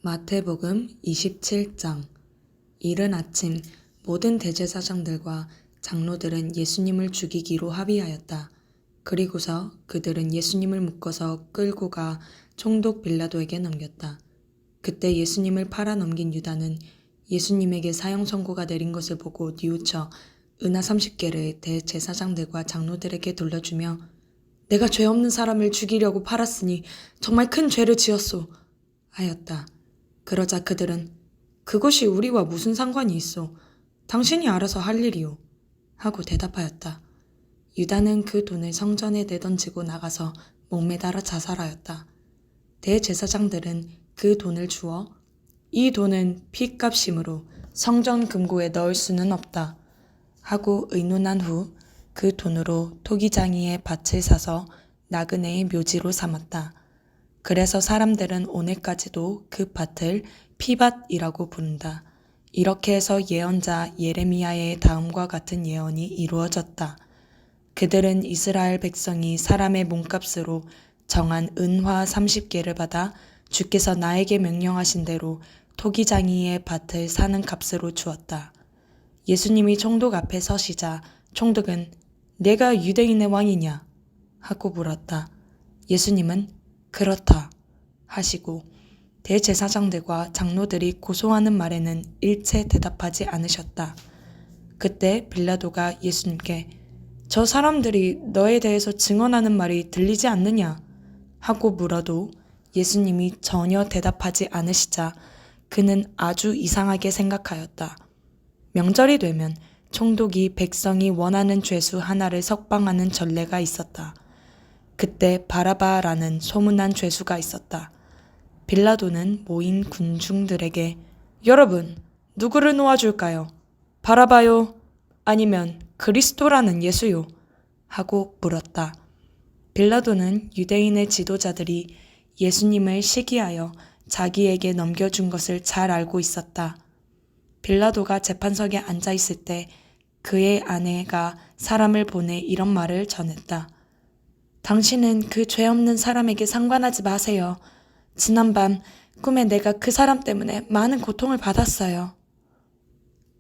마태복음 27장. 이른 아침 모든 대제사장들과 장로들은 예수님을 죽이기로 합의하였다. 그리고서 그들은 예수님을 묶어서 끌고 가 총독 빌라도에게 넘겼다. 그때 예수님을 팔아 넘긴 유다는 예수님에게 사형 선고가 내린 것을 보고 뉘우쳐 은하 30개를 대제사장들과 장로들에게 돌려주며 내가 죄 없는 사람을 죽이려고 팔았으니 정말 큰 죄를 지었소 하였다. 그러자 그들은 그것이 우리와 무슨 상관이 있어? 당신이 알아서 할 일이오. 하고 대답하였다. 유다는 그 돈을 성전에 내던지고 나가서 목매달아 자살하였다. 대제사장들은 그 돈을 주어 이 돈은 핏값이므로 성전 금고에 넣을 수는 없다. 하고 의논한 후 그 돈으로 토기장이의 밭을 사서 나그네의 묘지로 삼았다. 그래서 사람들은 오늘까지도 그 밭을 피밭이라고 부른다. 이렇게 해서 예언자 예레미야의 다음과 같은 예언이 이루어졌다. 그들은 이스라엘 백성이 사람의 몸값으로 정한 은화 30개를 받아 주께서 나에게 명령하신 대로 토기장이의 밭을 사는 값으로 주었다. 예수님이 총독 앞에 서시자 총독은 내가 유대인의 왕이냐? 하고 물었다. 예수님은 그렇다 하시고 대제사장들과 장로들이 고소하는 말에는 일체 대답하지 않으셨다. 그때 빌라도가 예수님께 저 사람들이 너에 대해서 증언하는 말이 들리지 않느냐? 하고 물어도 예수님이 전혀 대답하지 않으시자 그는 아주 이상하게 생각하였다. 명절이 되면 총독이 백성이 원하는 죄수 하나를 석방하는 전례가 있었다. 그때 바라바라는 소문난 죄수가 있었다. 빌라도는 모인 군중들에게 여러분, 누구를 놓아줄까요? 바라바요? 아니면 그리스도라는 예수요? 하고 물었다. 빌라도는 유대인의 지도자들이 예수님을 시기하여 자기에게 넘겨준 것을 잘 알고 있었다. 빌라도가 재판석에 앉아 있을 때 그의 아내가 사람을 보내 이런 말을 전했다. 당신은 그 죄 없는 사람에게 상관하지 마세요. 지난밤 꿈에 내가 그 사람 때문에 많은 고통을 받았어요.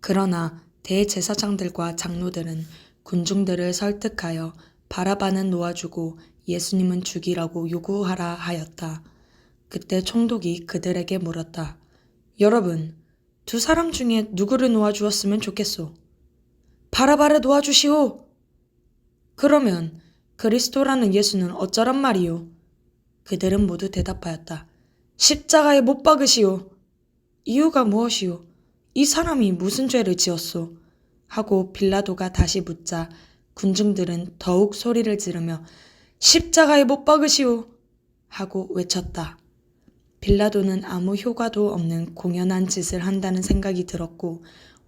그러나 대제사장들과 장로들은 군중들을 설득하여 바라바는 놓아주고 예수님은 죽이라고 요구하라 하였다. 그때 총독이 그들에게 물었다. 여러분, 두 사람 중에 누구를 놓아주었으면 좋겠소? 바라바를 놓아주시오. 그러면 그리스도라는 예수는 어쩌란 말이오? 그들은 모두 대답하였다. 십자가에 못 박으시오. 이유가 무엇이오? 이 사람이 무슨 죄를 지었소? 하고 빌라도가 다시 묻자 군중들은 더욱 소리를 지르며 십자가에 못 박으시오. 하고 외쳤다. 빌라도는 아무 효과도 없는 공연한 짓을 한다는 생각이 들었고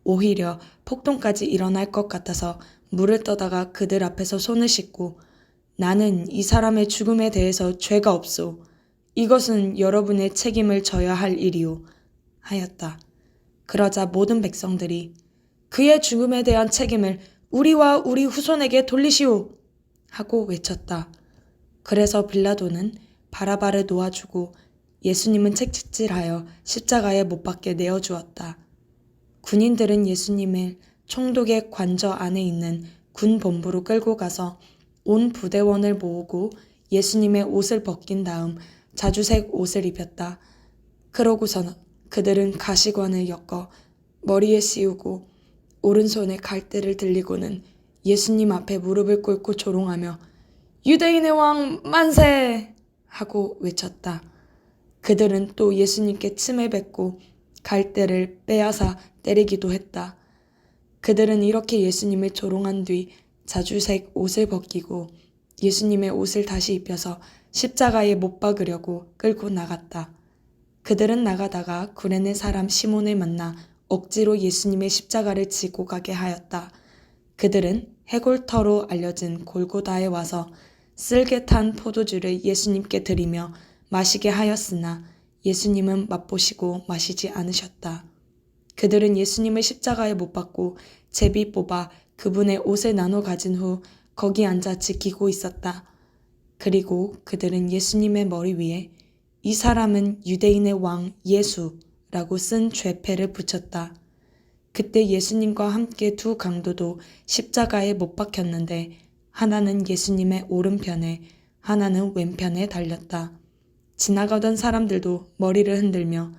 오히려 폭동까지 일어날 것 같아서 물을 떠다가 그들 앞에서 손을 씻고 나는 이 사람의 죽음에 대해서 죄가 없소. 이것은 여러분의 책임을 져야 할 일이오. 하였다. 그러자 모든 백성들이 그의 죽음에 대한 책임을 우리와 우리 후손에게 돌리시오. 하고 외쳤다. 그래서 빌라도는 바라바를 놓아주고 예수님은 채찍질하여 십자가에 못 박게 내어주었다. 군인들은 예수님을 총독의 관저 안에 있는 군 본부로 끌고 가서 온 부대원을 모으고 예수님의 옷을 벗긴 다음 자주색 옷을 입혔다. 그러고선 그들은 가시관을 엮어 머리에 씌우고 오른손에 갈대를 들리고는 예수님 앞에 무릎을 꿇고 조롱하며 유대인의 왕 만세! 하고 외쳤다. 그들은 또 예수님께 침을 뱉고 갈대를 빼앗아 때리기도 했다. 그들은 이렇게 예수님을 조롱한 뒤 자주색 옷을 벗기고 예수님의 옷을 다시 입혀서 십자가에 못 박으려고 끌고 나갔다. 그들은 나가다가 구레네 사람 시몬을 만나 억지로 예수님의 십자가를 지고 가게 하였다. 그들은 해골터로 알려진 골고다에 와서 쓸개 탄 포도주를 예수님께 드리며 마시게 하였으나 예수님은 맛보시고 마시지 않으셨다. 그들은 예수님을 십자가에 못 박고 제비 뽑아 그분의 옷을 나눠 가진 후 거기 앉아 지키고 있었다. 그리고 그들은 예수님의 머리 위에 이 사람은 유대인의 왕 예수라고 쓴 죄패를 붙였다. 그때 예수님과 함께 두 강도도 십자가에 못 박혔는데 하나는 예수님의 오른편에 하나는 왼편에 달렸다. 지나가던 사람들도 머리를 흔들며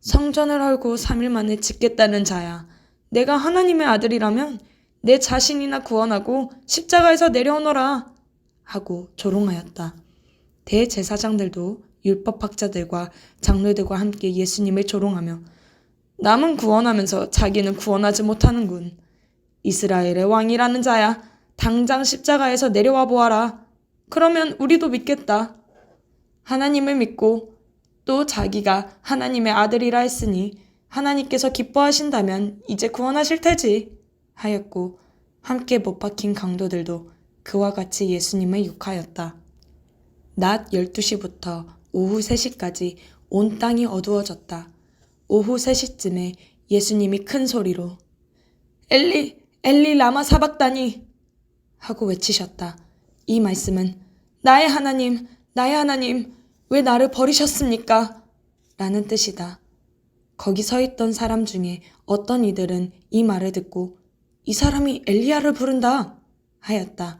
성전을 헐고 3일 만에 짓겠다는 자야. 내가 하나님의 아들이라면 내 자신이나 구원하고 십자가에서 내려오너라 하고 조롱하였다. 대제사장들도 율법학자들과 장로들과 함께 예수님을 조롱하며 남은 구원하면서 자기는 구원하지 못하는군. 이스라엘의 왕이라는 자야. 당장 십자가에서 내려와 보아라. 그러면 우리도 믿겠다. 하나님을 믿고 또 자기가 하나님의 아들이라 했으니 하나님께서 기뻐하신다면 이제 구원하실 테지 하였고 함께 못 박힌 강도들도 그와 같이 예수님을 욕하였다. 낮 12시부터 오후 3시까지 온 땅이 어두워졌다. 오후 3시쯤에 예수님이 큰 소리로 엘리, 엘리 라마 사박다니 하고 외치셨다. 이 말씀은 나의 하나님, 나의 하나님, 왜 나를 버리셨습니까? 라는 뜻이다. 거기 서 있던 사람 중에 어떤 이들은 이 말을 듣고 이 사람이 엘리야를 부른다 하였다.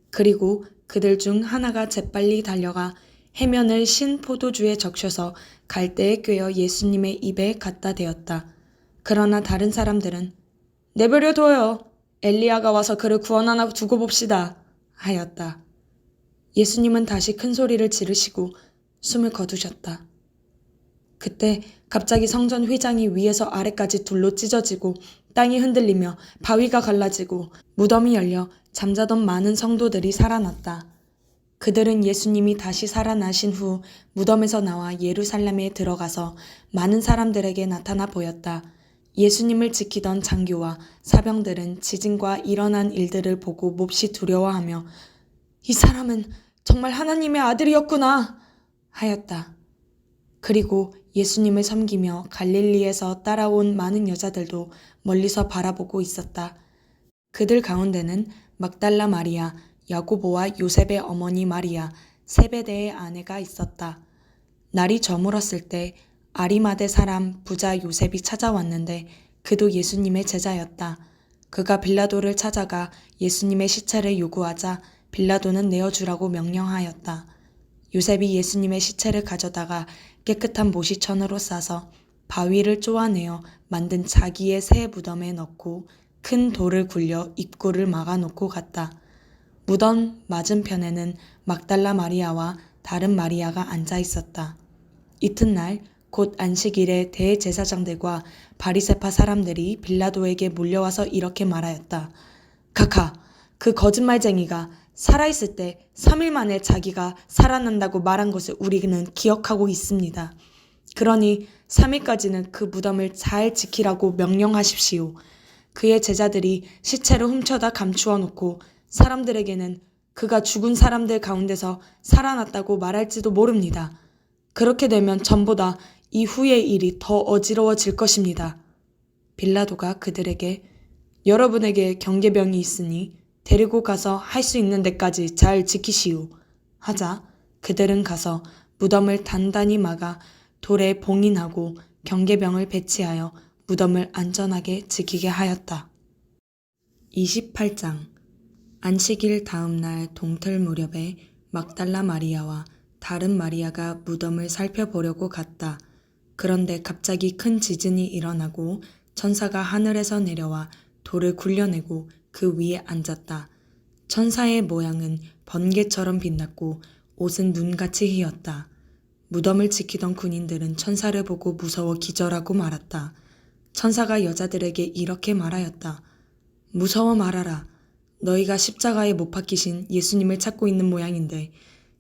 그리고 그들 중 하나가 재빨리 달려가 해면을 신 포도주에 적셔서 갈대에 꿰어 예수님의 입에 갖다 대었다. 그러나 다른 사람들은 내버려 둬요. 엘리야가 와서 그를 구원하나 두고 봅시다 하였다. 예수님은 다시 큰 소리를 지르시고 숨을 거두셨다. 그때 갑자기 성전 휘장이 위에서 아래까지 둘로 찢어지고 땅이 흔들리며 바위가 갈라지고 무덤이 열려 잠자던 많은 성도들이 살아났다. 그들은 예수님이 다시 살아나신 후 무덤에서 나와 예루살렘에 들어가서 많은 사람들에게 나타나 보였다. 예수님을 지키던 장교와 사병들은 지진과 일어난 일들을 보고 몹시 두려워하며 이 사람은 정말 하나님의 아들이었구나 하였다. 그리고 예수님을 섬기며 갈릴리에서 따라온 많은 여자들도 멀리서 바라보고 있었다. 그들 가운데는 막달라 마리아, 야고보와 요셉의 어머니 마리아, 세베대의 아내가 있었다. 날이 저물었을 때 아리마대 사람 부자 요셉이 찾아왔는데 그도 예수님의 제자였다. 그가 빌라도를 찾아가 예수님의 시체를 요구하자 빌라도는 내어주라고 명령하였다. 요셉이 예수님의 시체를 가져다가 깨끗한 모시천으로 싸서 바위를 쪼아내어 만든 자기의 새 무덤에 넣고 큰 돌을 굴려 입구를 막아놓고 갔다. 무덤 맞은편에는 막달라 마리아와 다른 마리아가 앉아 있었다. 이튿날 곧 안식일에 대제사장들과 바리새파 사람들이 빌라도에게 몰려와서 이렇게 말하였다. 카카, 그 거짓말쟁이가 살아있을 때 3일 만에 자기가 살아난다고 말한 것을 우리는 기억하고 있습니다. 그러니 3일까지는 그 무덤을 잘 지키라고 명령하십시오. 그의 제자들이 시체를 훔쳐다 감추어 놓고 사람들에게는 그가 죽은 사람들 가운데서 살아났다고 말할지도 모릅니다. 그렇게 되면 전보다 이후의 일이 더 어지러워질 것입니다. 빌라도가 그들에게 여러분에게 경계병이 있으니 데리고 가서 할 수 있는 데까지 잘 지키시오 하자 그들은 가서 무덤을 단단히 막아 돌에 봉인하고 경계병을 배치하여 무덤을 안전하게 지키게 하였다. 28장 안식일 다음 날 동틀 무렵에 막달라 마리아와 다른 마리아가 무덤을 살펴보려고 갔다. 그런데 갑자기 큰 지진이 일어나고 천사가 하늘에서 내려와 돌을 굴려내고 그 위에 앉았다. 천사의 모양은 번개처럼 빛났고 옷은 눈같이 희었다. 무덤을 지키던 군인들은 천사를 보고 무서워 기절하고 말았다. 천사가 여자들에게 이렇게 말하였다. 무서워 말아라. 너희가 십자가에 못 박히신 예수님을 찾고 있는 모양인데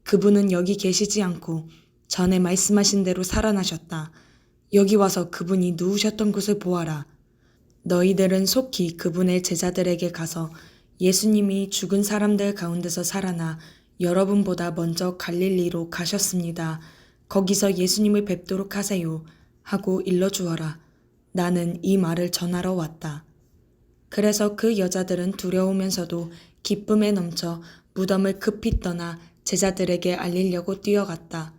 그분은 여기 계시지 않고 전에 말씀하신 대로 살아나셨다. 여기 와서 그분이 누우셨던 곳을 보아라. 너희들은 속히 그분의 제자들에게 가서 예수님이 죽은 사람들 가운데서 살아나 여러분보다 먼저 갈릴리로 가셨습니다. 거기서 예수님을 뵙도록 하세요. 하고 일러주어라. 나는 이 말을 전하러 왔다. 그래서 그 여자들은 두려우면서도 기쁨에 넘쳐 무덤을 급히 떠나 제자들에게 알리려고 뛰어갔다.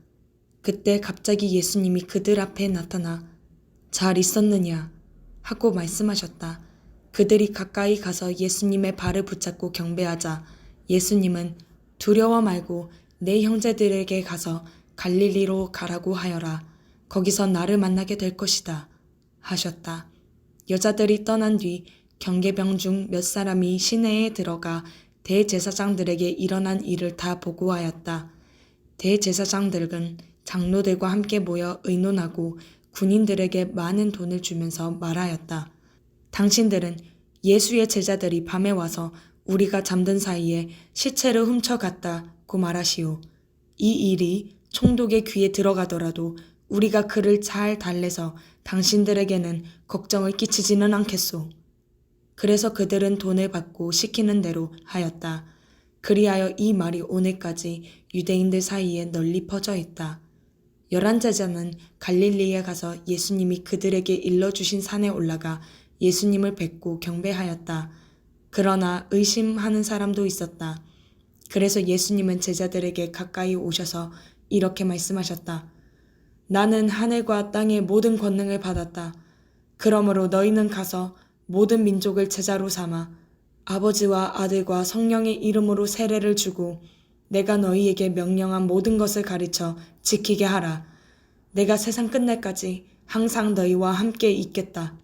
그때 갑자기 예수님이 그들 앞에 나타나 잘 있었느냐 하고 말씀하셨다. 그들이 가까이 가서 예수님의 발을 붙잡고 경배하자 예수님은 두려워 말고 내 형제들에게 가서 갈릴리로 가라고 하여라. 거기서 나를 만나게 될 것이다 하셨다. 여자들이 떠난 뒤 경계병 중 몇 사람이 시내에 들어가 대제사장들에게 일어난 일을 다 보고하였다. 대제사장들은 장로들과 함께 모여 의논하고 군인들에게 많은 돈을 주면서 말하였다. 당신들은 예수의 제자들이 밤에 와서 우리가 잠든 사이에 시체를 훔쳐갔다고 말하시오. 이 일이 총독의 귀에 들어가더라도 우리가 그를 잘 달래서 당신들에게는 걱정을 끼치지는 않겠소. 그래서 그들은 돈을 받고 시키는 대로 하였다. 그리하여 이 말이 오늘까지 유대인들 사이에 널리 퍼져 있다. 11제자는 갈릴리에 가서 예수님이 그들에게 일러주신 산에 올라가 예수님을 뵙고 경배하였다. 그러나 의심하는 사람도 있었다. 그래서 예수님은 제자들에게 가까이 오셔서 이렇게 말씀하셨다. 나는 하늘과 땅의 모든 권능을 받았다. 그러므로 너희는 가서 모든 민족을 제자로 삼아 아버지와 아들과 성령의 이름으로 세례를 주고 내가 너희에게 명령한 모든 것을 가르쳐 지키게 하라. 내가 세상 끝날까지 항상 너희와 함께 있겠다.